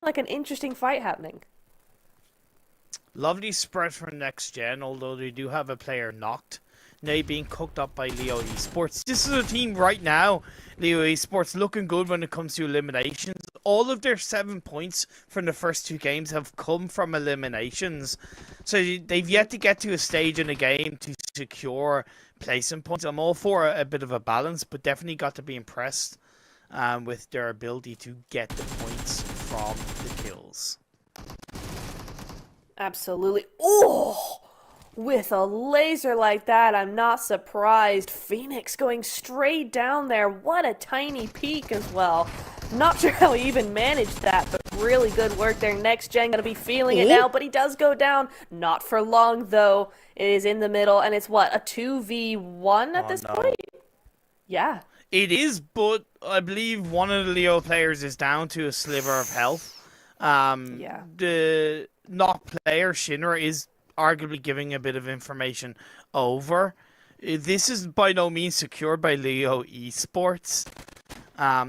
like an interesting fight happening. Lovely spread from next gen, although they do have a player knocked. Now being cooked up by Leo Esports. This is a team right now, Leo Esports, looking good when it comes to eliminations. All of their 7 points from the first two games have come from eliminations. So they've yet to get to a stage in the game to secure placing points. I'm all for a bit of a balance, but definitely got to be impressed with their ability to get the points from the kills. Absolutely. Oh, with a laser like that, I'm not surprised. Phoenix going straight down there. What a tiny peak as well. Not sure how he even managed that, but really good work there. Next gen gonna be feeling it now, Oh, but he does go down. Not for long though. It is in the middle, and it's what, a 2v1 at oh this point? no. Yeah. It is, but I believe one of the Leo players is down to a sliver of health. Yeah. The not player Shinra is arguably giving a bit of information over. This is by no means secured by Leo Esports.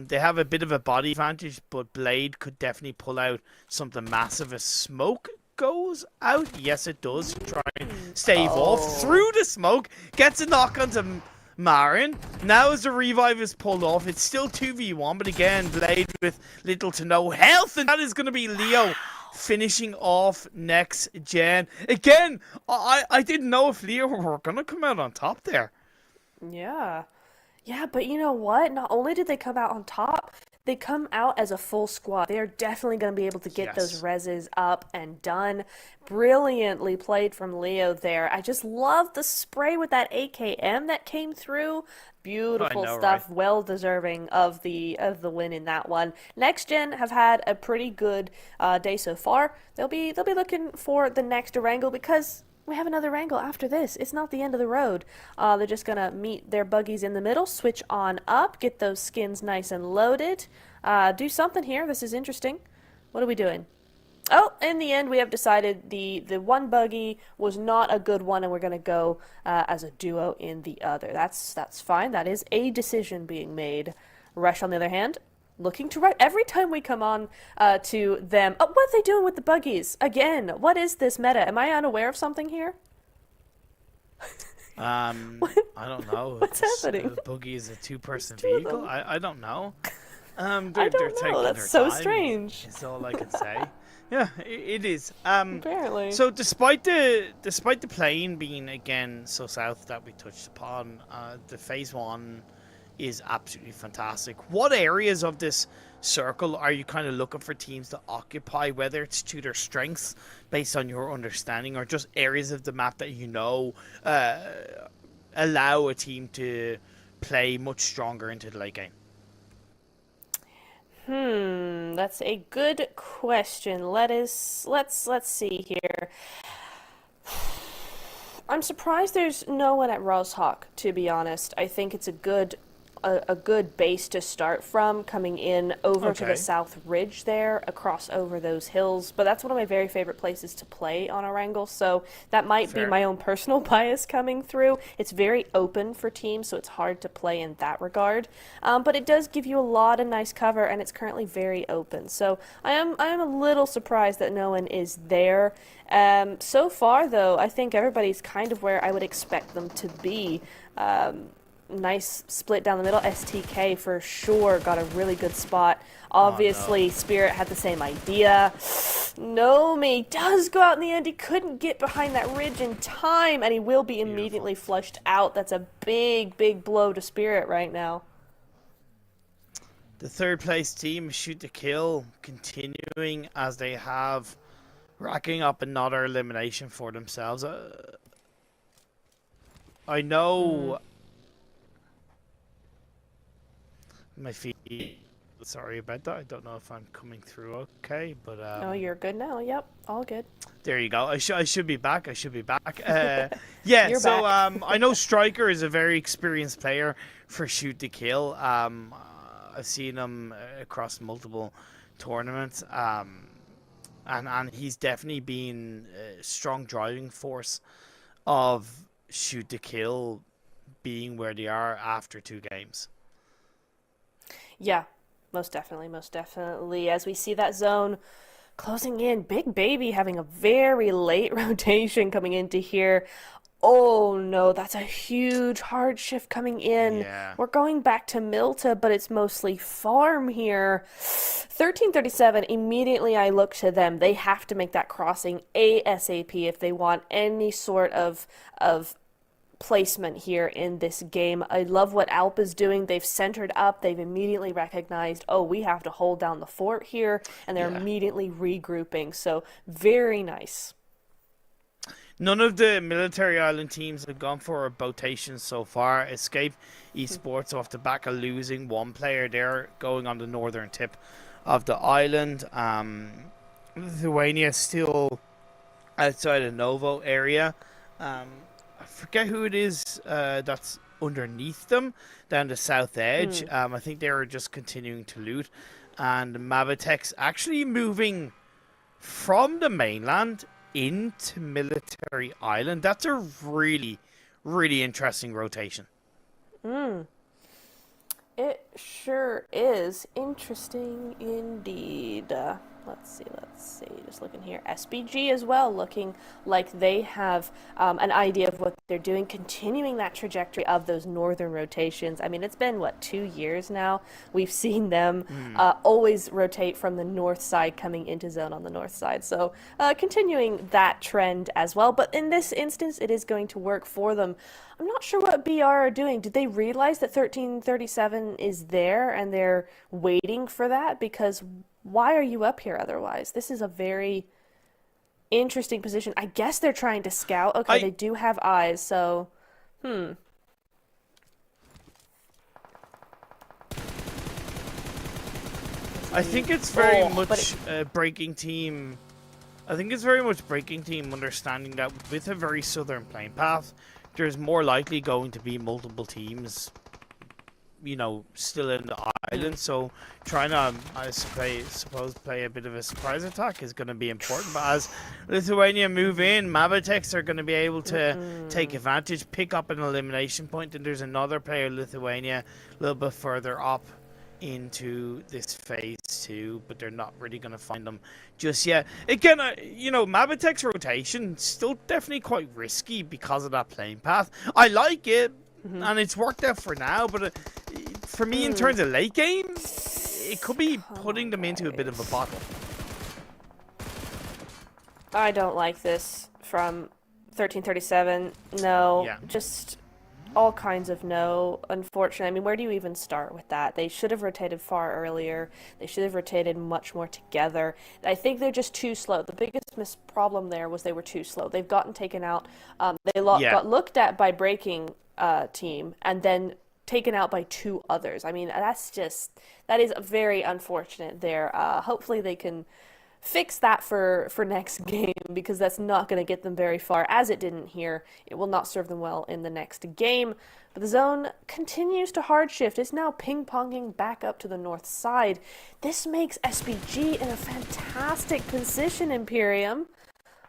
They have a bit of a body advantage, but Blade could definitely pull out something massive as smoke goes out. Yes, it does. Try and stave off Oh. through the smoke. Gets a knock onto Marin. Now as the revive is pulled off, it's still 2v1, but again, Blade with little to no health, and that is going to be Leo finishing off next gen. Again, I didn't know if Leo were going to come out on top there. Yeah. Yeah, but you know what? Not only did they come out on top, they come out as a full squad. They are definitely going to be able to get those Yes. reses up and done. Brilliantly played from Leo there. I just love the spray with that AKM that came through. I Beautiful know, right? stuff. Well deserving of the win in that one. Next Gen have had a pretty good day so far. They'll be looking for the next Erangel because we have another wrangle after this. It's not the end of the road. They're just gonna meet their buggies in the middle, switch on up, get those skins nice and loaded. Do something here. This is interesting. What are we doing? Oh, in the end, we have decided the one buggy was not a good one, and we're gonna go as a duo in the other. That's fine. That is a decision being made. Rush, on the other hand, looking to right every time we come on to them. Oh, what are they doing with the buggies again? What is this meta? Am I unaware of something here? What, I don't know. what's happening? Boogie is a There's two-person two of vehicle. them. I don't know. I They're don't know. taking That's their so time. strange. Is all I can say. Yeah, it is. Apparently. So despite the plane being again so south that we touched upon, the phase one is absolutely fantastic. What areas of this circle are you kind of looking for teams to occupy, whether it's to their strengths based on your understanding, or just areas of the map that uh, allow a team to play much stronger into the late game? That's a good question. Let's see here. I'm surprised there's no one at Rosehawk, to be honest. I think it's a good base to start from, coming in over to the Okay, South Ridge there, across over those hills. But that's one of my very favorite places to play on a Wrangle, so that might be fair. my own personal bias coming through. It's very open for teams, so it's hard to play in that regard. But it does give you a lot of nice cover, and it's currently very open. So I am a little surprised that no one is there. So far, though, I think everybody's kind of where I would expect them to be. Nice split down the middle. STK for sure got a really good spot. Oh no. Obviously, Spirit had the same idea. Nomi does go out in the end. He couldn't get behind that ridge in time, and he will be Beautiful. immediately flushed out. That's a big, big blow to Spirit right now. The third place team shoot to kill, continuing as they have, racking up another elimination for themselves. I Hmm. know my feet. Sorry about that. I don't know if I'm coming through okay, but Oh, you're good now. Yep, all good. there you go. I should be back. I should be back. Yeah. You're So back. I know Striker is a very experienced player for shoot to kill. I've seen him across multiple tournaments. And he's definitely been a strong driving force of shoot to kill being where they are after two games. Yeah, Most definitely, most definitely. As we see that zone closing in, Big Baby having a very late rotation coming into here. Oh no, that's a huge hard shift coming in. Yeah. We're going back to Milta, but it's mostly farm here. 1337, immediately I look to them. They have to make that crossing ASAP if they want any sort of placement here in this game. I love what Alp is doing. They've centered up. They've immediately recognized, oh, we have to hold down the fort here, and they're Yeah. immediately regrouping. So very nice. None of the military island teams have gone for a rotation so far. Escape Esports off the back of losing one player there, going on the northern tip of the island. Lithuania still outside of Novo area. I forget who it is that's underneath them down the south edge. I think they were just continuing to loot. And Mavitex actually moving from the mainland into Military Island. That's a really, really interesting rotation. It sure is interesting indeed. Let's see. Just looking here. SBG as well, looking like they have an idea of what they're doing, continuing that trajectory of those northern rotations. I mean, it's been, what, 2 years now? We've seen them always rotate from the north side, coming into zone on the north side. So continuing that trend as well. But in this instance, it is going to work for them. I'm not sure what BR are doing. Did they realize that 1337 is there and they're waiting for that? Because why are you up here otherwise? This is a very interesting position. I guess they're trying to scout. Okay, they do have eyes, so I think it's very but much breaking team. I think it's very much breaking team understanding that with a very southern playing path, there's more likely going to be multiple teams, you know, still in the island. So trying to, suppose, play a bit of a surprise attack is going to be important. But as Lithuania move in, Mavitex are going to be able to take advantage, pick up an elimination point, and there's another player, Lithuania, a little bit further up into this phase 2, but they're not really going to find them just yet. Again, you know, Mavitech's rotation still definitely quite risky because of that playing path. I like it, and it's worked out for now, but for me, in terms of late game, it could be putting them into a bit of a bottle. I don't like this from 1337. No, Yeah. just all kinds of no, unfortunately. I mean, where do you even start with that? They should have rotated far earlier. They should have rotated much more together. I think they're just too slow. The biggest problem there was they were too slow. They've gotten taken out. Got looked at by breaking team and then taken out by 2 others. I mean, that is very unfortunate there. Hopefully they can fix that for next game, because that's not going to get them very far, as it didn't here. It will not serve them well in the next game. But the zone continues to hard shift. It's now ping-ponging back up to the north side. This makes SBG in a fantastic position, Imperium.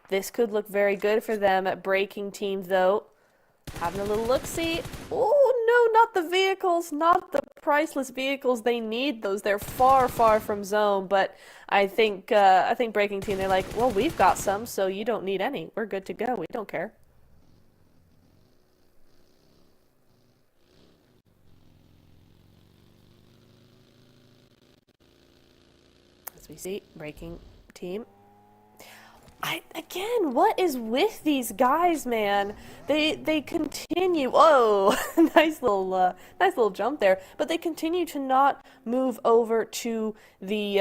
This could look very good for them at breaking team, though. Having a little look-see. Oh, no, not the vehicles, not the priceless vehicles. They need those. They're far, far from zone, but I think breaking team, they're like, well, we've got some, so you don't need any. We're good to go. We don't care. As we see, breaking team. Again, what is with these guys, man? They continue. Whoa, nice little jump there. But they continue to not move over to the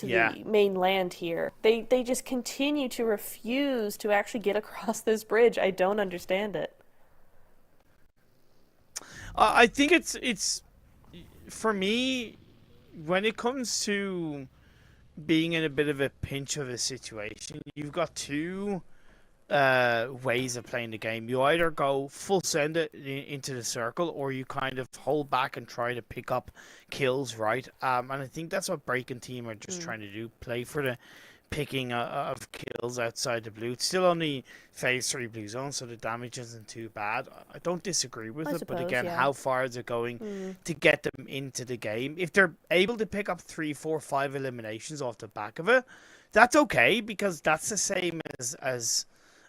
the mainland here. They just continue to refuse to actually get across this bridge. I don't understand it. I think it's for me, when it comes to being in a bit of a pinch of a situation, you've got 2 ways of playing the game. You either go full send it into the circle, or you kind of hold back and try to pick up kills, right? And I think that's what Breaking Team are just trying to do. Play for picking of kills outside the blue. It's still only phase 3 blue zone, so the damage isn't too bad. I don't disagree with I it, but suppose, again, yeah. how far is it going to get them into the game? If they're able to pick up 3, 4, 5 eliminations off the back of it, that's okay, because that's the same as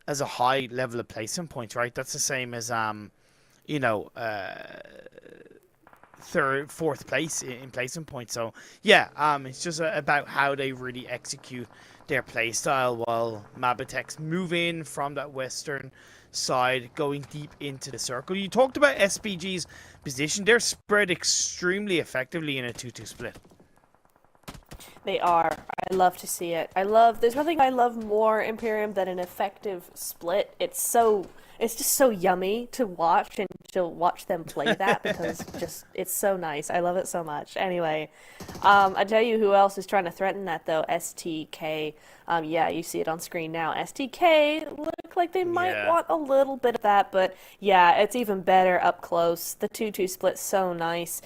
a high level of placement points, right? That's the same as you know, third, fourth place in placement points. So yeah, it's just about how they really execute their play style while Mabitex move in from that western side, going deep into the circle. You talked about SPG's position; they're spread extremely effectively in a 2-2 split. They are. I love to see it. There's nothing I love more, Imperium, than an effective split. It's just so yummy to watch and to watch them play that because it's so nice. I love it so much. Anyway, I tell you who else is trying to threaten that though, STK. Yeah, you see it on screen now. STK look like they might Yeah. want a little bit of that, but yeah, it's even better up close. The 2-2 split's so nice.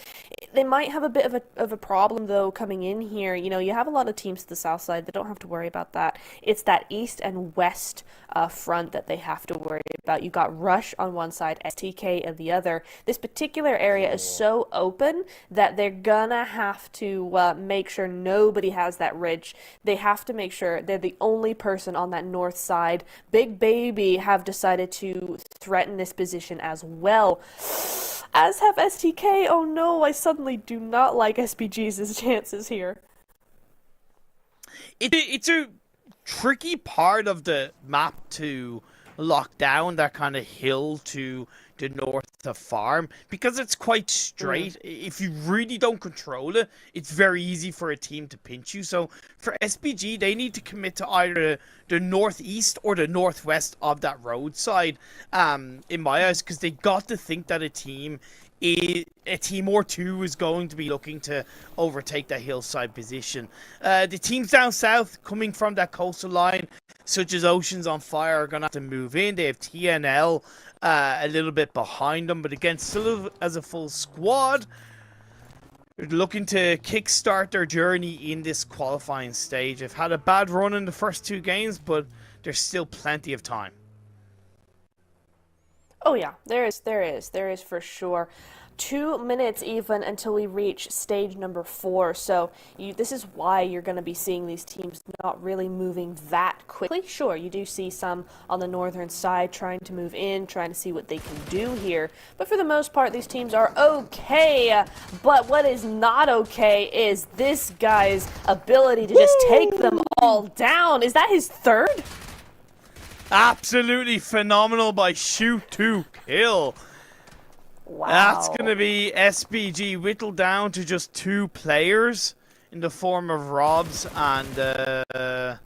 They might have a bit of a problem though coming in here. You know, you have a lot of teams to the south side that don't have to worry about that. It's that east and west front that they have to worry about. You got Rush on one side, STK on the other. This particular area is so open that they're gonna have to make sure nobody has that ridge. They have to make sure they're the only person on that north side. Big Baby have decided to threaten this position as well. As have STK. Oh no, I suddenly do not like SPG's chances here. It's a tricky part of the map to lock down, that kind of hill to the north of farm, because it's quite straight. If you really don't control it, it's very easy for a team to pinch you. So for SPG, they need to commit to either the northeast or the northwest of that roadside, in my eyes, because they got to think that a team or two is going to be looking to overtake that hillside position. The teams down south coming from that coastal line, such as Oceans on Fire, are going to have to move in. They have TNL a little bit behind them, but again, still as a full squad, they're looking to kickstart their journey in this qualifying stage. They've had a bad run in the first 2 games, but there's still plenty of time. Oh yeah, there is for sure. 2 minutes even until we reach stage number 4. So this is why you're going to be seeing these teams not really moving that quickly. Sure, you do see some on the northern side trying to move in, trying to see what they can do here. But for the most part, these teams are okay. But what is not okay is this guy's ability to just take them all down. Is that his third? Absolutely phenomenal by Shoot to Kill. Wow. That's going to be SPG whittled down to just 2 players in the form of Robs and I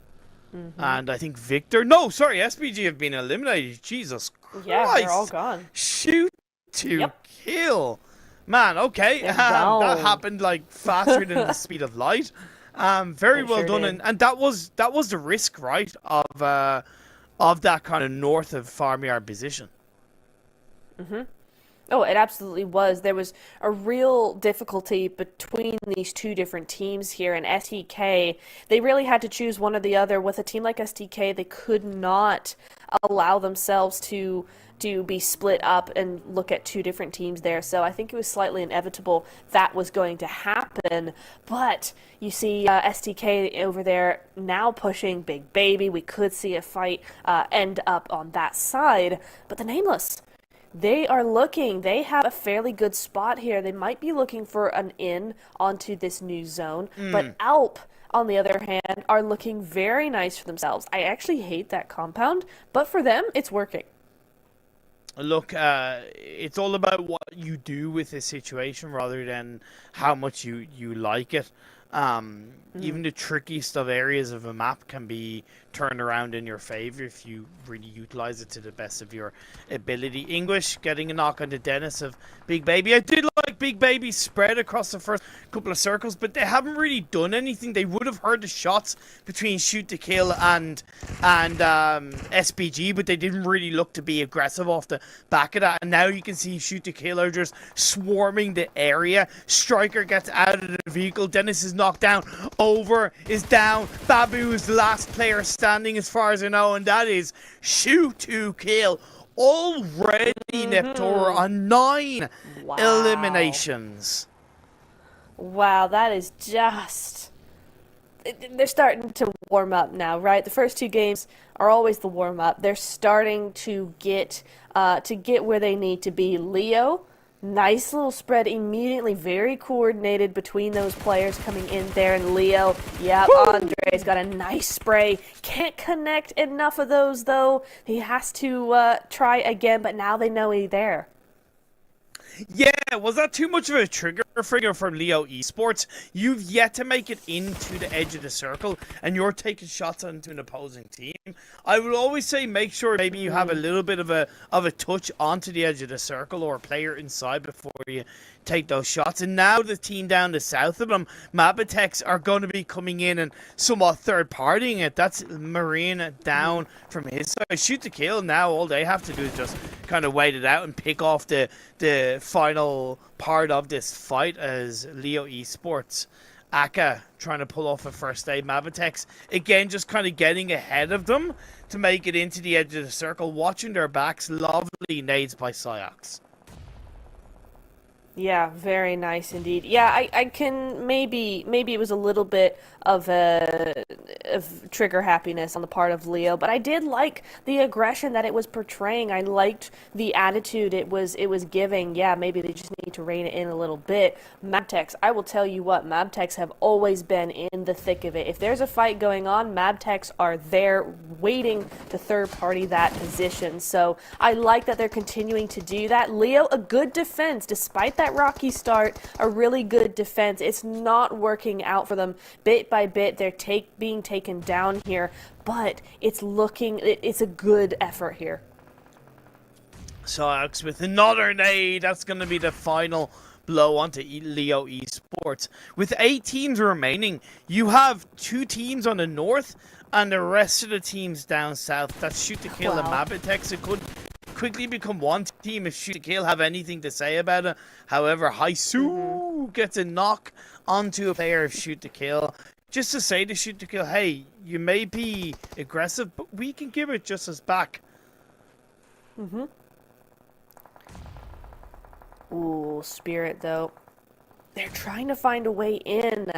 think Victor. No, sorry, SPG have been eliminated. Jesus Christ. Yeah, they're all gone. Shoot to Kill. Man, okay. They're That down. happened like faster than the speed of light. Very It well sure done. did. And that was the risk, right, of that kind of north of farmyard position. Oh, it absolutely was. There was a real difficulty between these two different teams here, and STK, they really had to choose one or the other. With a team like STK, they could not allow themselves to be split up and look at 2 different teams there. So I think it was slightly inevitable that was going to happen. But you see STK over there now pushing Big Baby. We could see a fight end up on that side. But the Nameless, they have a fairly good spot here. They might be looking for an in onto this new zone, but Alp, on the other hand, are looking very nice for themselves. I actually hate that compound, but for them, it's working. Look, it's all about what you do with this situation rather than how much you like it. Even the trickiest of areas of a map can be turned around in your favor if you really utilize it to the best of your ability. English getting a knock on the Dennis of Big Baby. I did like Big Baby spread across the first couple of circles, but they haven't really done anything. They would have heard the shots between Shoot to Kill and SPG, but they didn't really look to be aggressive off the back of that. And now you can see Shoot to Kill are just swarming the area. Striker gets out of the vehicle. Dennis is knocked down. Over is down. Babu is the last player standing as far as I know, and that is shoot to kill. Already Neptoro on 9 eliminations. Wow, that is just... They're starting to warm up now, right? The first 2 games are always the warm up. They're starting to get where they need to be. Leo, nice little spread immediately, very coordinated between those players coming in there. And Leo, yeah, Andre's got a nice spray. Can't connect enough of those though. He has to try again, but now they know he's there. Yeah, was that too much of a trigger figure from Leo Esports? You've yet to make it into the edge of the circle, and you're taking shots onto an opposing team. I would always say make sure maybe you have a little bit of a touch onto the edge of the circle or a player inside before you take those shots. And now the team down the south of them, Mabitex, are going to be coming in and somewhat third-partying it. That's Marine down from his side. Shoot to kill now. All they have to do is just kind of wait it out and pick off the final part of this fight as Leo Esports. Aka trying to pull off a first aid. Mabitex, again, just kind of getting ahead of them to make it into the edge of the circle. Watching their backs. Lovely nades by Cyox. Yeah, very nice indeed. Yeah, I can maybe it was a little bit of trigger happiness on the part of Leo, but I did like the aggression that it was portraying. I liked the attitude it was giving. Yeah, maybe they just need to rein it in a little bit. Mabtex, I will tell you what, Mabtex have always been in the thick of it. If there's a fight going on, Mabtex are there waiting to third party that position. So I like that they're continuing to do that. Leo, a good defense despite that rocky start, a really good defense. It's not working out for them bit by bit. They're being taken down here, but it's a good effort here. Cyox with another nade. That's going to be the final blow onto Leo Esports. With 8 teams remaining, you have 2 teams on the north and the rest of the teams down south. That's Shoot to Kill and Mabitex. It could quickly become one team if Shoot to Kill have anything to say about it. However, Haisu gets a knock onto a player of Shoot to Kill. Just to say to Shoot to Kill, hey, you may be aggressive, but we can give it just as back. Ooh, Spirit though. They're trying to find a way in.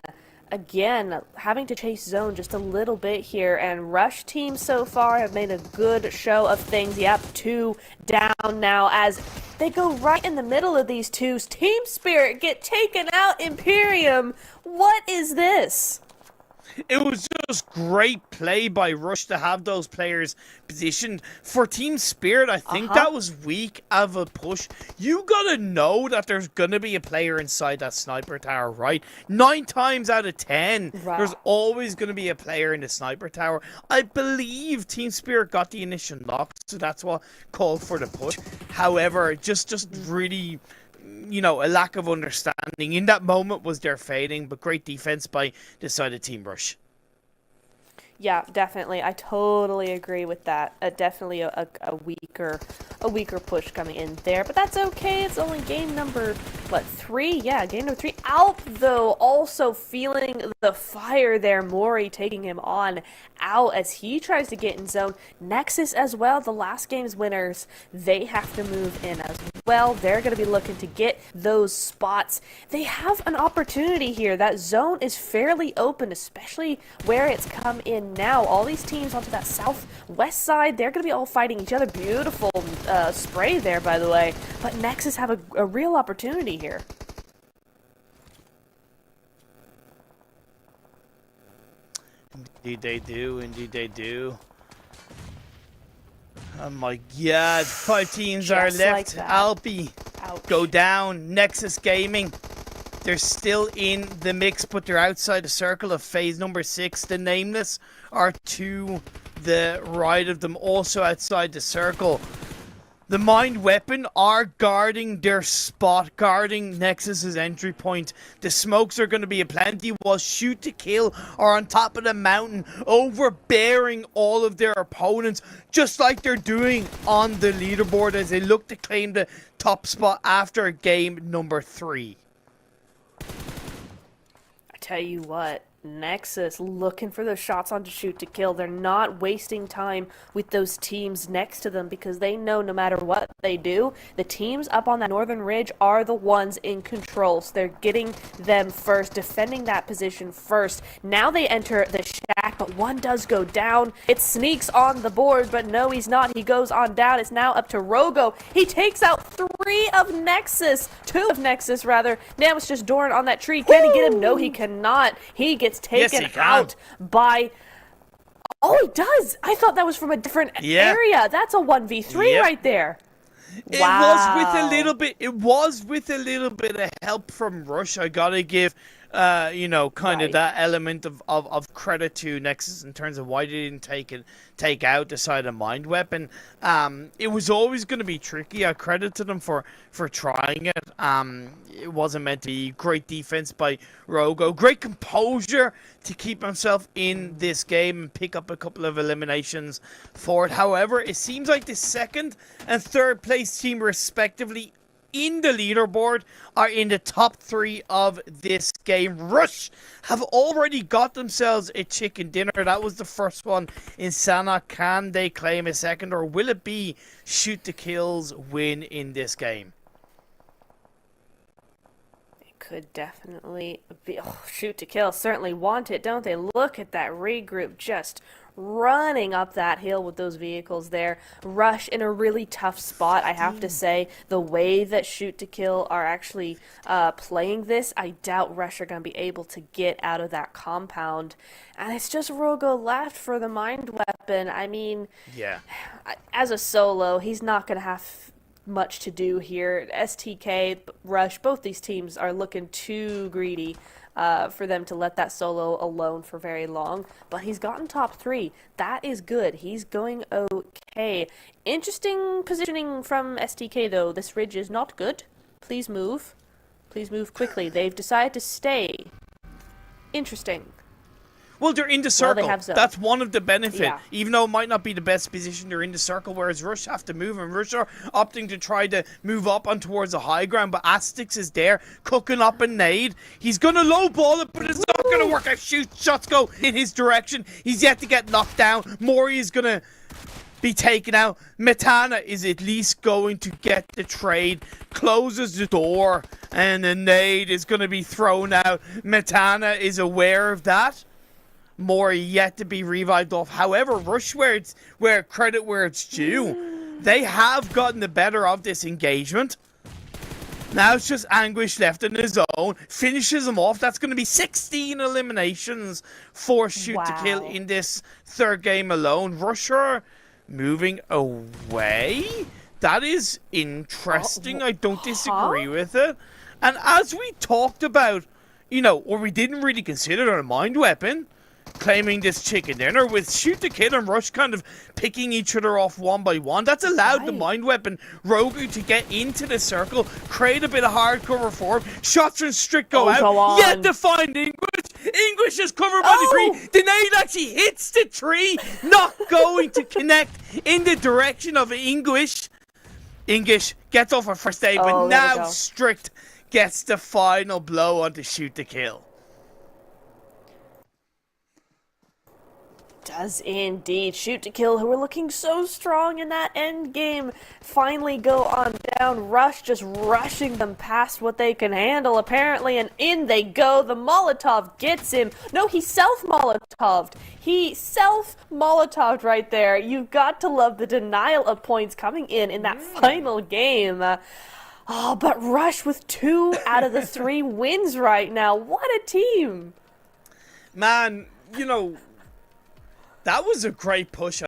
Again, having to chase zone just a little bit here, and Rush team so far have made a good show of things. Yep, 2 down now as they go right in the middle of these twos. Team Spirit get taken out. Imperium, what is this? It was just great play by Rush to have those players positioned. For Team Spirit, I think that was weak of a push. You gotta know that there's gonna be a player inside that sniper tower, right? 9 times out of 10, there's always gonna be a player in the sniper tower. I believe Team Spirit got the initial knock, so that's what called for the push. However, just really, you know, a lack of understanding in that moment was their fading, but great defense by the side of Team Rush. Yeah, definitely. I totally agree with that. Definitely a weaker push coming in there, but that's okay. It's only game number 3? Yeah, game number 3. Alp though also feeling the fire there. Mori taking him on out as he tries to get in zone. Nexus as well. The last game's winners, they have to move in as well. They're going to be looking to get those spots. They have an opportunity here. That zone is fairly open, especially where it's come in now. All these teams onto that southwest side, they're going to be all fighting each other. Beautiful spray there, by the way. But Nexus have a real opportunity here. Indeed they do. Indeed they do. Oh my god. 5 teams are left. Like Alpi go down. Nexus Gaming, they're still in the mix, but they're outside the circle of phase number 6. The Nameless are to the right of them, also outside the circle. The Mind Weapon are guarding their spot, guarding Nexus's entry point. The smokes are going to be aplenty, while Shoot to Kill are on top of the mountain, overbearing all of their opponents, just like they're doing on the leaderboard as they look to claim the top spot after game number 3. tell you what, Nexus looking for those shots on to shoot to kill. They're not wasting time with those teams next to them because they know no matter what they do, the teams up on that northern ridge are the ones in control. So they're getting them first, defending that position first. Now they enter the shack, but one does go down. It sneaks on the board, but no, he's not. He goes on down. It's now up to Rogo. He takes out two of Nexus rather. Now it's just Doran on that tree. Can he get him? No, he cannot. He gets taken out by... Oh, he does! I thought that was from a different area. That's a 1v3 right there. It was with a little bit of help from Rush. I gotta give that element of credit to Nexus in terms of why they didn't take out the side of Mind Weapon. It was always going to be tricky. I credit to them for trying it. It wasn't meant to be. Great defense by Rogo. Great composure to keep himself in this game and pick up a couple of eliminations for it. However, it seems like the second and third place team respectively in the leaderboard are in the top 3 of this game. Rush have already got themselves a chicken dinner. That was the first one in Sana. Can they claim a second, or will it be Shoot to Kill's win in this game? It could definitely be. Shoot to Kill certainly want it, don't they? Look at that regroup just running up that hill with those vehicles there. Rush in a really tough spot, I have to say. The way that Shoot to Kill are actually playing this, I doubt Rush are going to be able to get out of that compound. And it's just Rogo left for the Mind Weapon. I mean, as a solo, he's not going to have much to do here. STK, Rush, both these teams are looking too greedy for them to let that solo alone for very long. But he's gotten top 3. That is good. He's going okay. Interesting positioning from STK, though. This ridge is not good. Please move. Please move quickly. They've decided to stay. Interesting. Well, they're in the circle. Well, that's one of the benefits. Yeah. Even though it might not be the best position, they're in the circle, whereas Rush have to move, and Rush are opting to try to move up on towards the high ground, but Astix is there, cooking up a nade. He's going to lowball it, but it's not going to work out. Shots go in his direction. He's yet to get knocked down. Mori is going to be taken out. Metana is at least going to get the trade, closes the door, and a nade is going to be thrown out. Metana is aware of that. More yet to be revived off. However, Rush, where it's due, they have gotten the better of this engagement. Now it's just Anguish left in his own. Finishes him off. That's going to be 16 eliminations for Shoot to Kill in this third game alone. Rusher moving away. That is interesting. I don't disagree with it. And as we talked about, or we didn't really consider a Mind Weapon claiming this chicken dinner, with Shoot to Kill and Rush kind of picking each other off one by one. That's allowed the Mind Weapon Rogu to get into the circle, create a bit of hard cover for him. Shots from Strict go out, yet to find English. English is covered by the tree. The nade actually hits the tree, not going to connect in the direction of English. English gets off a first aid, but now Strict gets the final blow on to Shoot to Kill. Does indeed. Shoot to Kill, who were looking so strong in that end game, finally go on down. Rush just rushing them past what they can handle, apparently, and in they go. The Molotov gets him. No, he self-Molotoved. He self-Molotoved right there. You've got to love the denial of points coming in that final game. But Rush with 2 out of the 3 wins right now. What a team. Man, that was a great push.